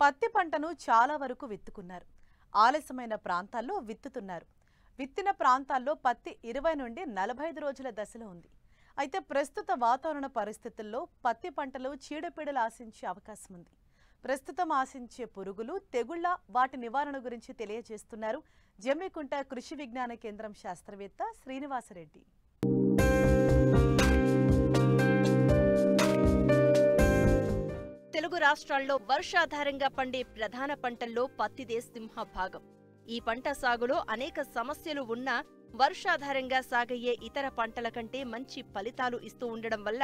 పత్తి పంటను చాలా వరకు విత్తుకున్నారు. ఆలస్యమైన ప్రాంతాల్లో విత్తుతున్నారు. విత్తిన ప్రాంతాల్లో పత్తి 20 నుండి 45 రోజుల దశలో ఉంది. అయితే ప్రస్తుత వాతావరణ పరిస్థితుల్లో పత్తి పంటలో చీడపీడలు ఆశించే అవకాశం ఉంది. ప్రస్తుతం ఆశించే పురుగులు, తెగుళ్ల వాటి నివారణ గురించి తెలియజేస్తున్నారు జమ్మికుంట కృషి విజ్ఞాన కేంద్రం శాస్త్రవేత్త శ్రీనివాసరెడ్డి. తెలుగు రాష్ట్రాల్లో వర్షాధారంగా పండే ప్రధాన పంటల్లో పత్తిదే సింహభాగం. ఈ పంట సాగులో అనేక సమస్యలు ఉన్నా వర్షాధారంగా సాగయ్యే ఇతర పంటల కంటే మంచి ఫలితాలు ఇస్తూ ఉండడం వల్ల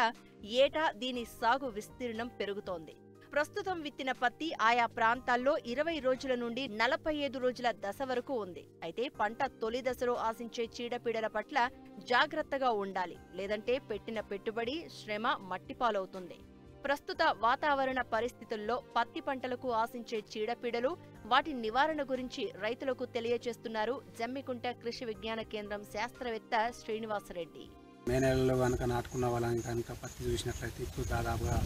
ఏటా దీని సాగు విస్తీర్ణం పెరుగుతోంది. ప్రస్తుతం విత్తిన పత్తి ఆయా ప్రాంతాల్లో 20 రోజుల నుండి 45 రోజుల దశ వరకు ఉంది. అయితే పంట తొలి దశలో ఆశించే చీడపీడల పట్ల జాగ్రత్తగా ఉండాలి, లేదంటే పెట్టిన పెట్టుబడి, శ్రమ మట్టిపాలవుతుంది. ప్రస్తుత వాతావరణ పరిస్థితుల్లో పత్తి పంటలకు ఆశించే చీడపీడలు, వాటి నివారణ గురించి రైతులకు తెలియజేస్తున్నారు జమ్మికుంట కృషి విజ్ఞాన కేంద్రం శాస్త్రవేత్త శ్రీనివాసరెడ్డి. మే నెలలో కనుక నాటుకున్న వాళ్ళని కనుక పత్తి చూసినట్లయితే ఇప్పుడు దాదాపుగా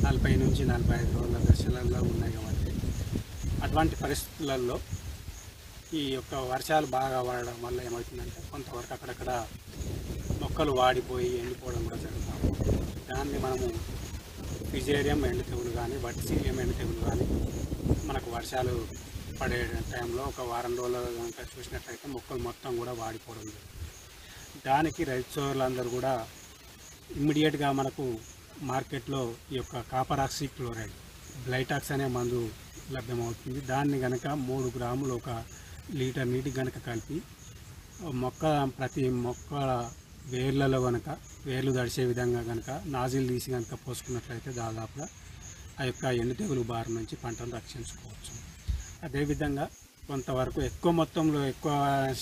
40 నుంచి 45 రోజుల దశలలో ఉన్నాయి. కాబట్టి అటువంటి పరిస్థితులలో ఈ యొక్క వర్షాలు బాగా పడడం వల్ల ఏమవుతుందంటే కొంతవరకు అక్కడక్కడ మొక్కలు వాడిపోయి ఎండిపోవడం కూడా జరుగుతాం. దాన్ని మనము ఫిజేరియం ఎండు తెగులు కానీ, వర్టిసిలియం ఎండు తెగులు కానీ మనకు వర్షాలు పడే టైంలో ఒక వారం రోజులు కనుక చూసినట్లయితే మొక్కలు మొత్తం కూడా వాడిపోవడం జరుగుతుంది. దానికి రైతు సోదరులందరూ కూడా ఇమ్మీడియట్గా మనకు మార్కెట్లో ఈ యొక్క కాపర్ ఆక్సీ క్లోరైడ్ బ్లైటాక్స్ అనే మందు లభ్యమవుతుంది. దాన్ని కనుక 3 గ్రాములు 1 లీటర్ నీటికి కనుక కలిపి ప్రతి మొక్కల వేర్లలో కనుక వేర్లు తడిసే విధంగా కనుక నాజిల్ తీసి కనుక పోసుకున్నట్లయితే దాదాపుగా ఆ యొక్క ఎండు తెగులు బారి నుంచి పంటను రక్షించుకోవచ్చు. అదేవిధంగా కొంతవరకు ఎక్కువ మొత్తంలో ఎక్కువ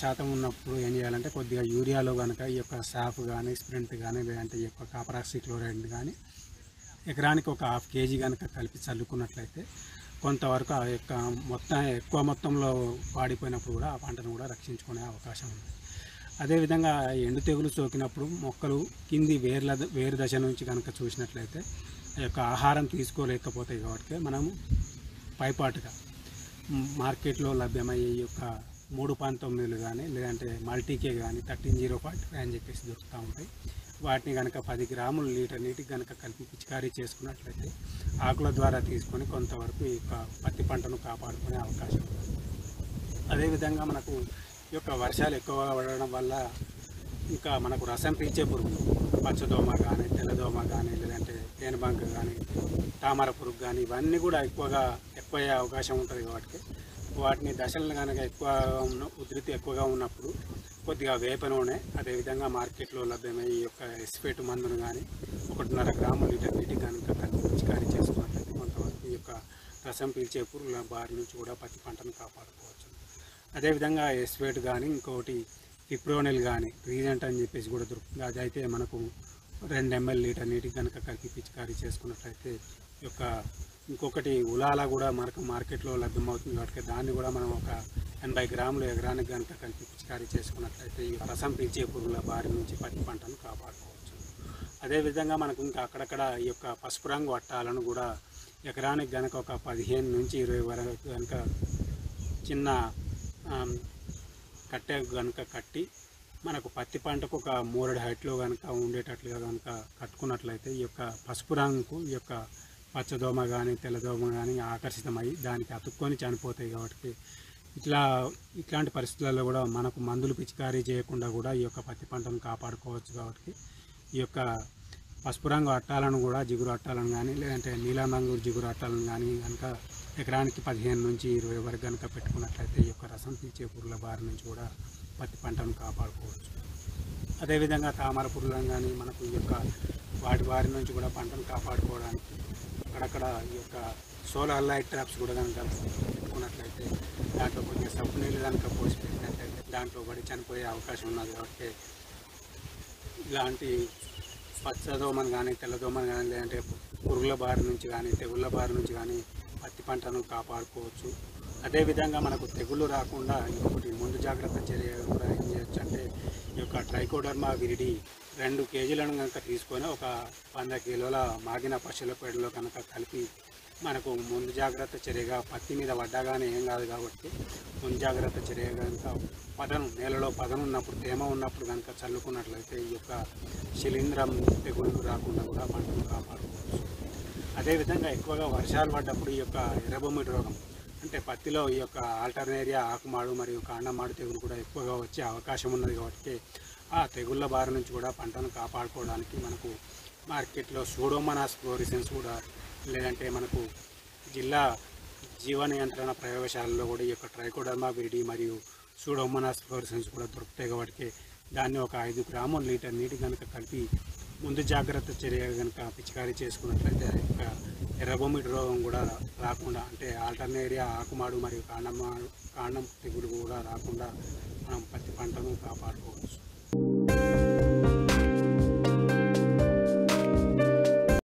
శాతం ఉన్నప్పుడు ఏం చేయాలంటే కొద్దిగా యూరియాలో కనుక ఈ యొక్క సాఫ్ కానీ, స్ప్రింట్ కానీ, లేదంటే ఈ యొక్క కాపర్ ఆక్సీ క్లోరైడ్ కానీ ఎకరానికి 1/2 kg కనుక కలిపి చల్లుకున్నట్లయితే కొంతవరకు ఆ యొక్క ఎక్కువ మొత్తంలో వాడిపోయినప్పుడు కూడా ఆ పంటను కూడా రక్షించుకునే అవకాశం ఉంది. అదేవిధంగా ఎండు తెగులు సోకినప్పుడు మొక్కలు కింది వేరు దశ నుంచి కనుక చూసినట్లయితే ఆ యొక్క ఆహారం తీసుకోలేకపోతాయి. కాబట్టి మనము పైపాటుగా మార్కెట్లో లభ్యమయ్యే ఈ యొక్క 3.9 కానీ, లేదంటే మల్టీకే కానీ 1305 అని చెప్పేసి దొరుకుతూ ఉంటాయి. వాటిని కనుక 10 గ్రాములు లీటర్ నీటికి కనుక కలిపి పిచికారీ చేసుకున్నట్లయితే ఆకుల ద్వారా తీసుకొని కొంతవరకు ఈ యొక్క పత్తి పంటను కాపాడుకునే అవకాశం ఉంది. అదేవిధంగా మనకు ఈ యొక్క వర్షాలు ఎక్కువగా పడడం వల్ల ఇంకా మనకు రసం పీల్చే పురుగులు, పచ్చదోమ కానీ, తెల్లదోమ కానీ, లేదంటే తేనెబంక కానీ, తామర పురుగు కానీ ఇవన్నీ కూడా ఎక్కువయ్యే అవకాశం ఉంటుంది. కాబట్టి వాటిని దశలను కనుక ఉధృతి ఎక్కువగా ఉన్నప్పుడు కొద్దిగా వేప నూనె, అదేవిధంగా మార్కెట్లో లభ్యమయ్యే ఈ యొక్క ఎస్ఫేట్ మందును కానీ 1.5 గ్రాములు లీటర్ నీటికి కనుక కలిపి పిచికారీ చేసుకున్నట్లయితే కొంతవరకు ఈ యొక్క రసం పీల్చే పురుగుల బారి నుంచి కూడా పత్తి పంటను కాపాడుకోవచ్చు. అదేవిధంగా ఎస్ఫేట్ కానీ, ఇంకొకటి ఫిప్రోనిల్ కానీ, రీజెంట్ అని చెప్పేసి కూడా దొరుకుతుంది. అదైతే మనకు 2 ml లీటర్ నీటికి కనుక కలిపి పిచికారీ చేసుకున్నట్లయితే ఈ యొక్క ఇంకొకటి ఉలాల కూడా మనకు మార్కెట్లో లభ్యమవుతుంది. కాబట్టి దాన్ని కూడా మనం 80 గ్రాములు ఎకరానికి కనుక కలిపి పిచికారీ చేసుకున్నట్లయితే ఈ రసం పీల్చే పురుగుల బారి నుంచి పత్తి పంటను కాపాడుకోవచ్చు. అదేవిధంగా మనకు ఇంకా అక్కడక్కడ ఈ యొక్క పసుపు రంగు వట్టాలను కూడా ఎకరానికి కనుక 15 నుంచి 20 వరకు కనుక చిన్న కట్టె కనుక కట్టి మనకు పత్తి పంటకు ఒక 3 హైట్లో కనుక ఉండేటట్లుగా కనుక కట్టుకున్నట్లయితే ఈ యొక్క పసుపు రంగుకు ఈ యొక్క పచ్చదోమ కానీ, తెల్లదోమ కానీ ఆకర్షితమై దానికి అతుక్కొని చనిపోతాయి. కాబట్టి ఇట్లాంటి పరిస్థితులలో కూడా మనకు మందులు పిచికారీ చేయకుండా కూడా ఈ యొక్క పత్తి పంటను కాపాడుకోవచ్చు. కాబట్టి ఈ యొక్క పసుపు రంగు అట్టాలను కూడా, జిగురు అట్టాలను కానీ, లేదంటే నీలం రంగు జిగురు అట్టాలను కానీ కనుక ఎకరానికి 15 నుంచి 20 వరకు కనుక పెట్టుకున్నట్లయితే ఈ యొక్క రసం పీల్చే పురుగుల బారి నుంచి కూడా పత్తి పంటను కాపాడుకోవచ్చు. అదేవిధంగా తామర పురుగులను కానీ మనకు ఈ యొక్క వాటి బారి నుంచి కూడా పంటను కాపాడుకోవడానికి అక్కడక్కడ ఈ యొక్క సోలార్ లైట్ ట్రాప్స్ కూడా కనుక పెట్టుకున్నట్లయితే దాంట్లో కొద్దిగా సబ్బు నీళ్ళు కనుక పోసి పెట్టినట్లయితే దాంట్లో పడి చనిపోయే అవకాశం ఉన్నది. కాబట్టి ఇలాంటి పచ్చదోమను కానీ, తెల్లదోమను కానీ, లేదంటే పురుగుల బారి నుంచి కానీ, తెగుళ్ళ బారి నుంచి కానీ పత్తి పంటను కాపాడుకోవచ్చు. అదేవిధంగా మనకు తెగుళ్ళు రాకుండా ఇంకొకటి ముందు జాగ్రత్త చర్య కూడా ఏం చేయొచ్చు అంటే ఈ యొక్క ట్రైకోడర్మా విరిడి 2 kgలను కనుక తీసుకొని ఒక 100 కిలోల మాగిన పశువుల పేడలో కనుక కలిపి మనకు ముందు జాగ్రత్త చర్యగా పత్తి మీద పడ్డాగానే ఏం కాదు కాబట్టి ముందు జాగ్రత్త చర్య కనుక నేలలో పదను ఉన్నప్పుడు తేమ ఉన్నప్పుడు కనుక చల్లుకున్నట్లయితే ఈ యొక్క శిలీంధ్రం తెగుళ్ళు రాకుండా కూడా పంటను కాపాడుకోవచ్చు. అదేవిధంగా ఎక్కువగా వర్షాలు పడ్డప్పుడు ఈ యొక్క ఎర్రబొమ్మిడి రోగం అంటే పత్తిలో ఈ యొక్క ఆల్టర్నేరియా ఆకుమాడు మరియు కాండమాడు తెగులు కూడా ఎక్కువగా వచ్చే అవకాశం ఉన్నది కాబట్టి ఆ తెగుళ్ళ బారి నుంచి కూడా పంటను కాపాడుకోవడానికి మనకు మార్కెట్లో సూడోమోనాస్ ఫ్లోరిసెన్స్ కూడా లేదంటే మనకు జిల్లా జీవ నియంత్రణ ప్రయోగశాలలో కూడా ఈ యొక్క ట్రైకోడర్మా విరిడి మరియు సూడోమోనాస్ ఫ్లోరిసెన్స్ కూడా దొరుకుతాయి కాబట్టి దాన్ని ఒక 5 గ్రాముల లీటర్ నీటి కనుక కలిపి ముందు జాగ్రత్త చర్య కనుక పిచికారీ చేసుకున్నట్లయితే ఆ యొక్క ఎర్రబొమ్మిడి రోగం కూడా రాకుండా అంటే ఆల్టర్నేరియా ఆకుమాడు మరియు కాండం తెగులు కూడా రాకుండా మనం పత్తి పంటను కాపాడుకోవచ్చు.